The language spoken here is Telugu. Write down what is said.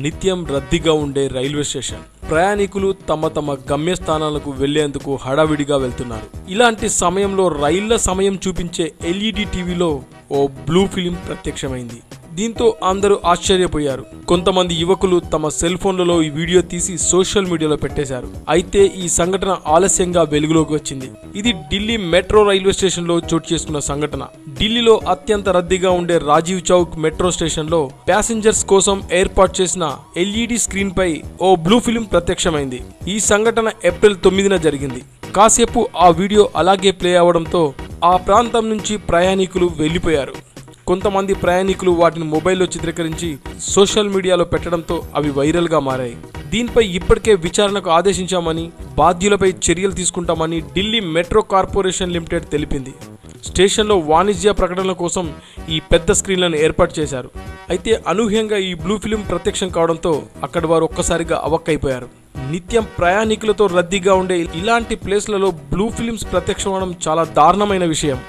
నిత్యం రద్దీగా ఉండే రైల్వే స్టేషన్. ప్రయాణికులు తమ గమ్యస్థానాలకు వెళ్లేందుకు హడావిడిగా వెళ్తున్నారు. ఇలాంటి సమయంలో రైళ్ల సమయం చూపించే ఎల్ఈడి టీవీలో ఓ బ్లూ ఫిలిం ప్రత్యక్షమైంది. దీంతో అందరూ ఆశ్చర్యపోయారు. కొంతమంది యువకులు తమ సెల్ ఫోన్లలో ఈ వీడియో తీసి సోషల్ మీడియాలో పెట్టేశారు. అయితే ఈ సంఘటన ఆలస్యంగా వెలుగులోకి వచ్చింది. ఇది ఢిల్లీ మెట్రో రైల్వే స్టేషన్ లో చోటు చేసుకున్న సంఘటన. ఢిల్లీలో అత్యంత రద్దీగా ఉండే రాజీవ్ చౌక్ మెట్రో స్టేషన్ లో ప్యాసింజర్స్ కోసం ఏర్పాటు చేసిన ఎల్ఈడి స్క్రీన్ పై ఓ బ్లూ ఫిలిం ప్రత్యక్షమైంది. ఈ సంఘటన ఏప్రిల్ 9న జరిగింది. కాసేపు ఆ వీడియో అలాగే ప్లే అవడంతో ఆ ప్రాంతం నుంచి ప్రయాణికులు వెళ్లిపోయారు. కొంతమంది ప్రయాణికులు వాటిని మొబైల్లో చిత్రీకరించి సోషల్ మీడియాలో పెట్టడంతో అవి వైరల్గా మారాయి. దీనిపై ఇప్పటికే విచారణకు ఆదేశించామని, బాధ్యులపై చర్యలు తీసుకుంటామని ఢిల్లీ మెట్రో కార్పొరేషన్ లిమిటెడ్ తెలిపింది. స్టేషన్లో వాణిజ్య ప్రకటనల కోసం ఈ పెద్ద స్క్రీన్లను ఏర్పాటు చేశారు. అయితే అనూహ్యంగా ఈ బ్లూ ఫిలిం ప్రత్యక్షం కావడంతో అక్కడి వారు ఒక్కసారిగా అవక్కైపోయారు. నిత్యం ప్రయాణికులతో రద్దీగా ఉండే ఇలాంటి ప్లేస్లలో బ్లూ ఫిలిమ్స్ ప్రత్యక్షం అవడం చాలా దారుణమైన విషయం.